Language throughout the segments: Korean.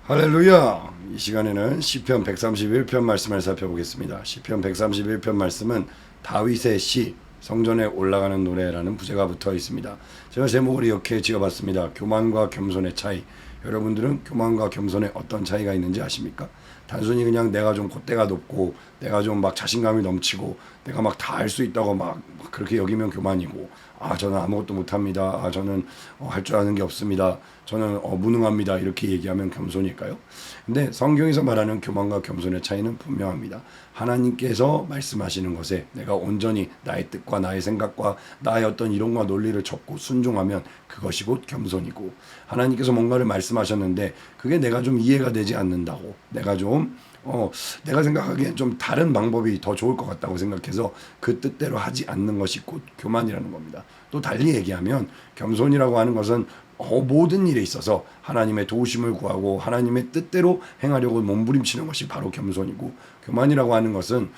할렐루야! 이 시간에는 시편 131편 말씀을 살펴보겠습니다. 시편 131편 말씀은 다윗의 시, 성전에 올라가는 노래라는 부제가 붙어 있습니다. 제가 제목을 이렇게 지어봤습니다. 교만과 겸손의 차이. 여러분들은 교만과 겸손의 어떤 차이가 있는지 아십니까? 단순히 그냥 내가 좀 콧대가 높고 내가 좀 막 자신감이 넘치고 내가 막 다 할 수 있다고 막 그렇게 여기면 교만이고, 저는 아무것도 못합니다. 저는 할 줄 아는 게 없습니다. 저는 무능합니다. 이렇게 얘기하면 겸손일까요? 근데 성경에서 말하는 교만과 겸손의 차이는 분명합니다. 하나님께서 말씀하시는 것에 내가 온전히 나의 뜻과 나의 생각과 나의 어떤 이론과 논리를 접고 순종하면 그것이 곧 겸손이고, 하나님께서 뭔가를 말씀하셨는데 그게 내가 좀 이해가 되지 않는다고, 내가 생각하기엔 좀 다른 방법이 더 좋을 것 같다고 생각해서 그 뜻대로 하지 않는 것이 곧 교만이라는 겁니다. 또 달리 얘기하면 겸손이라고 하는 것은 모든 일에 있어서 하나님의 도우심을 구하고 하나님의 뜻대로 행하려고 몸부림치는 것이 바로 겸손이고, 교만이라고 하는 것은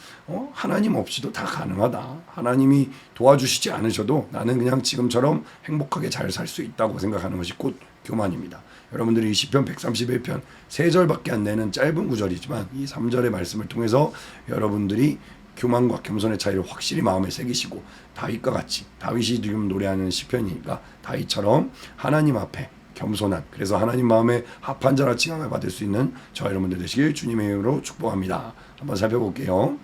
하나님 없이도 다 가능하다. 하나님이 도와주시지 않으셔도 나는 그냥 지금처럼 행복하게 잘 살 수 있다고 생각하는 것이 곧 교만입니다. 여러분들이 이 시편 131편 3절밖에 안 되는 짧은 구절이지만 이 3절의 말씀을 통해서 여러분들이 교만과 겸손의 차이를 확실히 마음에 새기시고, 다윗과 같이, 다윗이 지금 노래하는 시편이니까 다윗처럼 하나님 앞에 겸손한, 그래서 하나님 마음에 합한 자라 칭함을 받을 수 있는 저 여러분들 되시길 주님의 이름으로 축복합니다. 한번 살펴볼게요.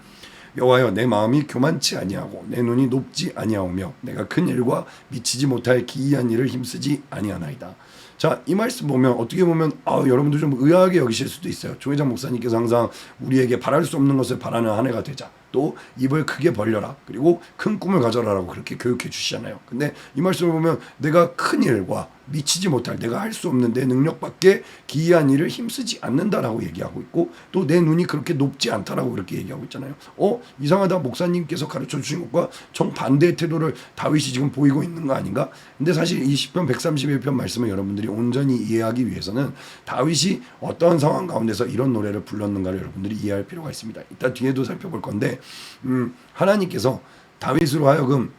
여호와여, 내 마음이 교만치 아니하고 내 눈이 높지 아니하오며 내가 큰 일과 미치지 못할 기이한 일을 힘쓰지 아니하나이다. 자, 이 말씀 보면 어떻게 보면 여러분들 좀 의아하게 여기실 수도 있어요. 조회장 목사님께서 항상 우리에게 바랄 수 없는 것을 바라는 한 해가 되자, 또 입을 크게 벌려라, 그리고 큰 꿈을 가져라라고 그렇게 교육해 주시잖아요. 근데 이 말씀을 보면 내가 큰 일과 미치지 못할, 내가 할 수 없는 내 능력밖에 기이한 일을 힘쓰지 않는다라고 얘기하고 있고, 또 내 눈이 그렇게 높지 않다라고 그렇게 얘기하고 있잖아요. 이상하다. 목사님께서 가르쳐 주신 것과 정반대의 태도를 다윗이 지금 보이고 있는 거 아닌가? 근데 사실 이 시편 131편 말씀을 여러분들이 온전히 이해하기 위해서는 다윗이 어떠한 상황 가운데서 이런 노래를 불렀는가를 여러분들이 이해할 필요가 있습니다. 이따 뒤에도 살펴볼 건데, 하나님께서 다윗으로 하여금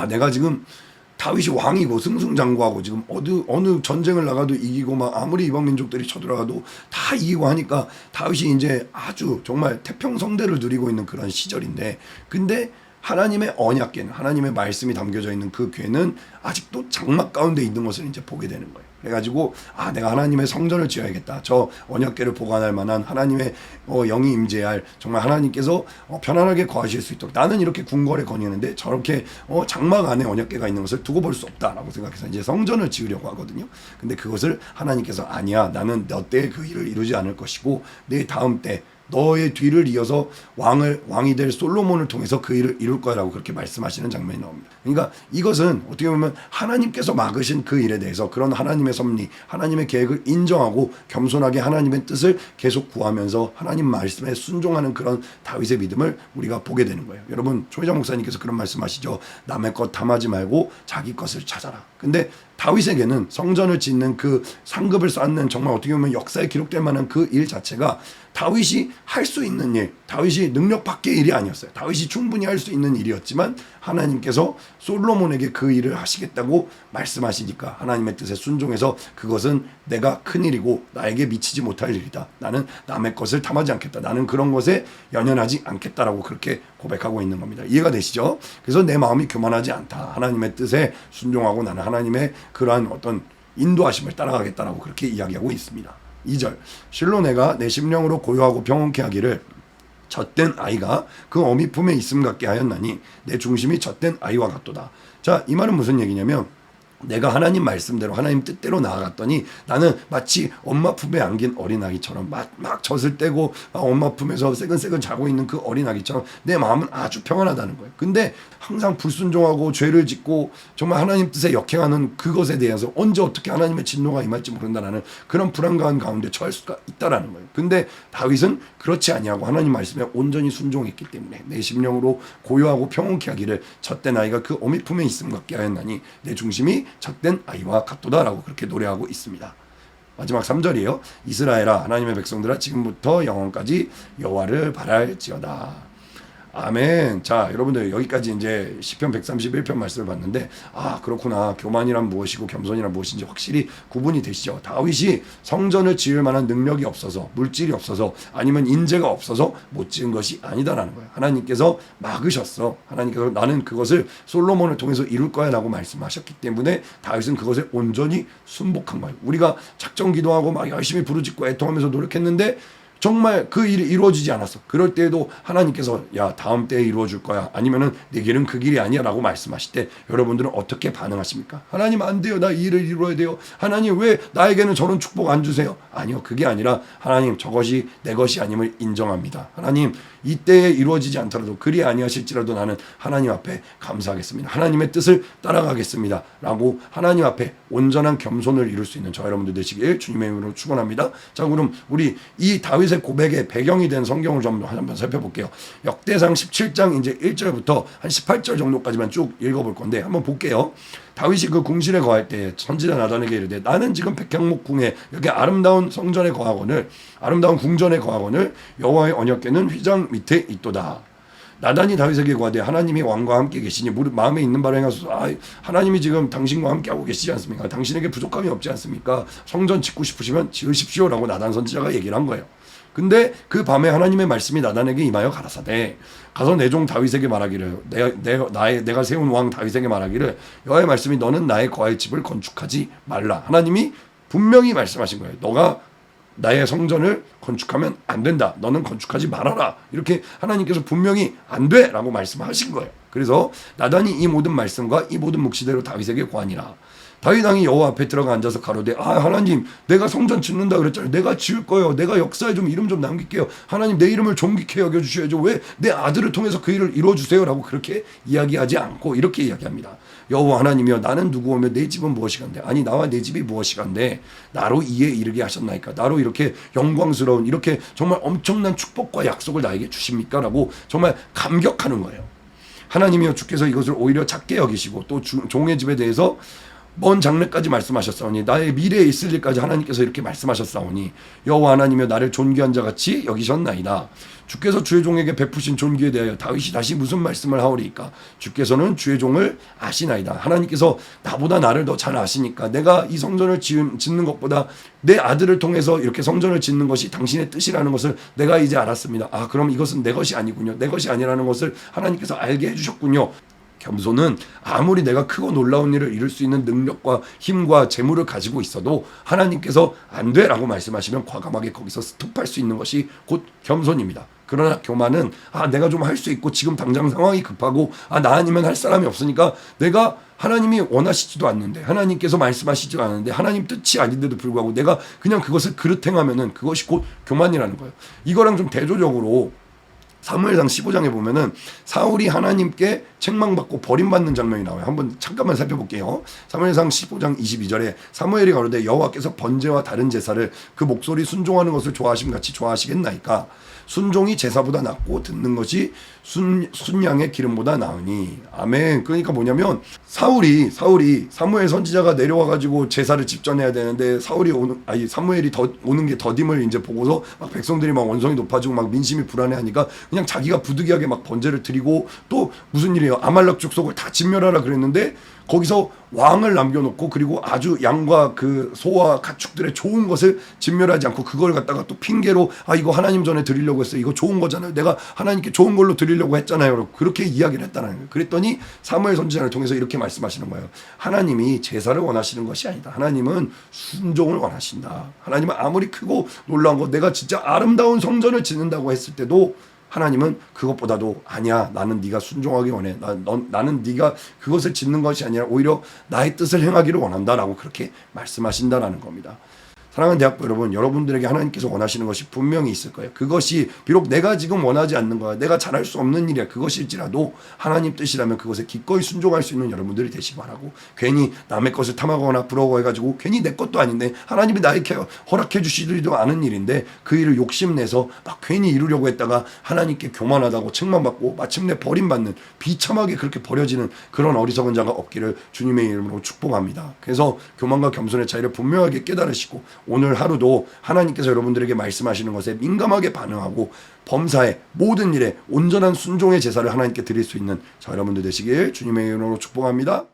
내가 지금 다윗이 왕이고 승승장구하고 지금 어느 전쟁을 나가도 이기고, 막 아무리 이방 민족들이 쳐들어가도 다 이기고 하니까 다윗이 이제 아주 정말 태평성대를 누리고 있는 그런 시절인데, 근데 하나님의 언약궤는, 하나님의 말씀이 담겨져 있는 그 궤는 아직도 장막 가운데 있는 것을 이제 보게 되는 거예요. 그래가지고 내가 하나님의 성전을 지어야겠다. 저 언약궤를 보관할 만한 하나님의 영이 임재할, 정말 하나님께서 편안하게 거하실 수 있도록, 나는 이렇게 궁궐에 거니는데 저렇게 장막 안에 언약궤가 있는 것을 두고 볼 수 없다라고 생각해서 이제 성전을 지으려고 하거든요. 근데 그것을 하나님께서 아니야, 나는 너 때에 그 일을 이루지 않을 것이고 내 다음 때 너의 뒤를 이어서 왕이 될 솔로몬을 통해서 그 일을 이룰 거라고 그렇게 말씀하시는 장면이 나옵니다. 그러니까 이것은 어떻게 보면 하나님께서 막으신 그 일에 대해서 그런 하나님의 섭리, 하나님의 계획을 인정하고 겸손하게 하나님의 뜻을 계속 구하면서 하나님 말씀에 순종하는 그런 다윗의 믿음을 우리가 보게 되는 거예요. 여러분, 조혜장 목사님께서 그런 말씀하시죠. 남의 것 탐하지 말고 자기 것을 찾아라. 근데 다윗에게는 성전을 짓는 그 상급을 쌓는, 정말 어떻게 보면 역사에 기록될 만한 그 일 자체가 다윗이 할 수 있는 일, 다윗이 능력 밖의 일이 아니었어요. 다윗이 충분히 할 수 있는 일이었지만 하나님께서 솔로몬에게 그 일을 하시겠다고 말씀하시니까 하나님의 뜻에 순종해서 그것은 내가 큰 일이고 나에게 미치지 못할 일이다. 나는 남의 것을 탐하지 않겠다. 나는 그런 것에 연연하지 않겠다라고 그렇게 고백하고 있는 겁니다. 이해가 되시죠? 그래서 내 마음이 교만하지 않다. 하나님의 뜻에 순종하고 나는 하나님의 그러한 어떤 인도하심을 따라가겠다라고 그렇게 이야기하고 있습니다. 2절, 실로 내가 내 심령으로 고요하고 평온케 하기를 젖된 아이가 그 어미 품에 있음 같게 하였나니 내 중심이 젖된 아이와 같도다. 자, 이 말은 무슨 얘기냐면, 내가 하나님 말씀대로 하나님 뜻대로 나아갔더니 나는 마치 엄마 품에 안긴 어린아기처럼 막 젖을 떼고 엄마 품에서 새근새근 자고 있는 그 어린아기처럼 내 마음은 아주 평안하다는 거예요. 근데 항상 불순종하고 죄를 짓고 정말 하나님 뜻에 역행하는 그것에 대해서 언제 어떻게 하나님의 진노가 임할지 모른다라는 그런 불안감 가운데 처할 수가 있다라는 거예요. 근데 다윗은 그렇지 아니하고 하나님 말씀에 온전히 순종했기 때문에 내 심령으로 고요하고 평온케 하기를 젖된 아이가 그 어미 품에 있음 같게 하였나니 내 중심이 젖된 아이와 같도다라고 그렇게 노래하고 있습니다. 마지막 3절이에요. 이스라엘아, 하나님의 백성들아, 지금부터 영원까지 여호와를 바랄지어다. 아멘. 자, 여러분들 여기까지 이제 시편 131편 말씀을 봤는데 그렇구나. 교만이란 무엇이고 겸손이란 무엇인지 확실히 구분이 되시죠. 다윗이 성전을 지을 만한 능력이 없어서, 물질이 없어서, 아니면 인재가 없어서 못 지은 것이 아니다라는 거예요. 하나님께서 막으셨어. 하나님께서 나는 그것을 솔로몬을 통해서 이룰 거야라고 말씀하셨기 때문에 다윗은 그것에 온전히 순복한 거예요. 우리가 작정 기도하고 막 열심히 부르짖고 애통하면서 노력했는데 정말 그 일이 이루어지지 않았어. 그럴 때에도 하나님께서 야, 다음 때에 이루어줄 거야. 아니면은 내 길은 그 길이 아니야 라고 말씀하실 때 여러분들은 어떻게 반응하십니까? 하나님 안 돼요. 나 이 일을 이루어야 돼요. 하나님 왜 나에게는 저런 축복 안 주세요? 아니요. 그게 아니라 하나님 저것이 내 것이 아님을 인정합니다. 하나님 이때에 이루어지지 않더라도 그리 아니하실지라도 나는 하나님 앞에 감사하겠습니다. 하나님의 뜻을 따라가겠습니다. 라고 하나님 앞에 온전한 겸손을 이룰 수 있는 저 여러분들 되시길 주님의 이름으로 축원합니다. 자, 그럼 우리 이 다윗의 고백의 배경이 된 성경을 좀 한번 살펴볼게요. 역대상 17장 이제 1절부터 한 18절 정도까지만 쭉 읽어볼 건데 한번 볼게요. 다윗이 그 궁실에 거할 때 선지자 나단에게 이르되 나는 지금 백향목 궁에 여기 아름다운 성전에 거하거늘 아름다운 궁전에 거하거늘 여호와의 언약궤는 휘장 밑에 있도다. 나단이 다윗에게 구하되 하나님이 왕과 함께 계시니 마음에 있는 바를 행하소서. 하나님이 지금 당신과 함께하고 계시지 않습니까? 당신에게 부족함이 없지 않습니까? 성전 짓고 싶으시면 지으십시오 라고 나단 선지자가 얘기를 한 거예요. 근데 그 밤에 하나님의 말씀이 나단에게 임하여 가라사대 가서 내 종 다윗에게 말하기를 내가 세운 왕 다윗에게 말하기를 여호와의 말씀이 너는 나의 거할 집을 건축하지 말라. 하나님이 분명히 말씀하신 거예요. 너가 나의 성전을 건축하면 안 된다. 너는 건축하지 말아라. 이렇게 하나님께서 분명히 안 돼 라고 말씀하신 거예요. 그래서 나단이 이 모든 말씀과 이 모든 묵시대로 다윗에게 구하니라. 다윗 왕이 여호와 앞에 들어가 앉아서 가로되 하나님 내가 성전 짓는다 그랬잖아요. 내가 지을 거예요. 내가 역사에 좀 이름 좀 남길게요. 하나님 내 이름을 존귀케 여겨주셔야죠. 왜 내 아들을 통해서 그 일을 이루어주세요 라고 그렇게 이야기하지 않고 이렇게 이야기합니다. 여호와 하나님이여 나는 누구오며 내 집은 무엇이간데 아니 나와 내 집이 무엇이간데 나로 이에 이르게 하셨나이까. 나로 이렇게 영광스러운 이렇게 정말 엄청난 축복과 약속을 나에게 주십니까 라고 정말 감격하는 거예요. 하나님이여 주께서 이것을 오히려 작게 여기시고 또 종의 집에 대해서 먼 장래까지 말씀하셨사오니 나의 미래에 있을 일까지 하나님께서 이렇게 말씀하셨사오니 여호와 하나님이여 나를 존귀한 자같이 여기셨나이다. 주께서 주의 종에게 베푸신 존귀에 대하여 다윗이 다시 무슨 말씀을 하오리까. 주께서는 주의 종을 아시나이다. 하나님께서 나보다 나를 더 잘 아시니까 내가 이 성전을 짓는 것보다 내 아들을 통해서 이렇게 성전을 짓는 것이 당신의 뜻이라는 것을 내가 이제 알았습니다. 그럼 이것은 내 것이 아니군요. 내 것이 아니라는 것을 하나님께서 알게 해주셨군요. 겸손은 아무리 내가 크고 놀라운 일을 이룰 수 있는 능력과 힘과 재물을 가지고 있어도 하나님께서 안 돼라고 말씀하시면 과감하게 거기서 스톱할 수 있는 것이 곧 겸손입니다. 그러나 교만은 내가 좀 할 수 있고 지금 당장 상황이 급하고 나 아니면 할 사람이 없으니까 내가 하나님이 원하시지도 않는데 하나님께서 말씀하시지도 않는데 하나님 뜻이 아닌데도 불구하고 내가 그냥 그것을 그릇 행하면은 그것이 곧 교만이라는 거예요. 이거랑 좀 대조적으로 사무엘상 15장에 보면은 사울이 하나님께 책망받고 버림받는 장면이 나와요. 한번 잠깐만 살펴볼게요. 사무엘상 15장 22절에 사무엘이 가로되 여호와께서 번제와 다른 제사를 그 목소리 순종하는 것을 좋아하심 같이 좋아하시겠나이까. 순종이 제사보다 낫고 듣는 것이 순양의 기름보다 나으니. 아멘. 그러니까 뭐냐면 사울이 사무엘 선지자가 내려와 가지고 제사를 집전해야 되는데 사무엘이 오는 게 더딤을 이제 보고서 막 백성들이 막 원성이 높아지고 막 민심이 불안해하니까 그냥 자기가 부득이하게 막 번제를 드리고 또 무슨 일이에요? 아말렉 족속을 다 진멸하라 그랬는데 거기서 왕을 남겨놓고 그리고 아주 양과 그 소와 가축들의 좋은 것을 진멸하지 않고 그걸 갖다가 또 핑계로 이거 하나님 전에 드리려고 했어요. 이거 좋은 거잖아요. 내가 하나님께 좋은 걸로 드리려고 했잖아요. 그렇게 이야기를 했다는 거예요. 그랬더니 사무엘 선지자를 통해서 이렇게 말씀하시는 거예요. 하나님이 제사를 원하시는 것이 아니다. 하나님은 순종을 원하신다. 하나님은 아무리 크고 놀라운 거 내가 진짜 아름다운 성전을 짓는다고 했을 때도 하나님은 그것보다도 아니야. 나는 네가 순종하기 원해. 나는 네가 그것을 짓는 것이 아니라 오히려 나의 뜻을 행하기를 원한다라고 그렇게 말씀하신다라는 겁니다. 사랑하는 대학부 여러분, 여러분들에게 하나님께서 원하시는 것이 분명히 있을 거예요. 그것이 비록 내가 지금 원하지 않는 거야, 내가 잘할 수 없는 일이야, 그것일지라도 하나님 뜻이라면 그것에 기꺼이 순종할 수 있는 여러분들이 되시기 바라고, 괜히 남의 것을 탐하거나 부러워해가지고 괜히 내 것도 아닌데 하나님이 나에게 허락해 주시지도 않은 일인데 그 일을 욕심내서 막 괜히 이루려고 했다가 하나님께 교만하다고 책망받고 마침내 버림받는, 비참하게 그렇게 버려지는 그런 어리석은 자가 없기를 주님의 이름으로 축복합니다. 그래서 교만과 겸손의 차이를 분명하게 깨달으시고 오늘 하루도 하나님께서 여러분들에게 말씀하시는 것에 민감하게 반응하고 범사의 모든 일에 온전한 순종의 제사를 하나님께 드릴 수 있는 저 여러분들 되시길 주님의 이름으로 축복합니다.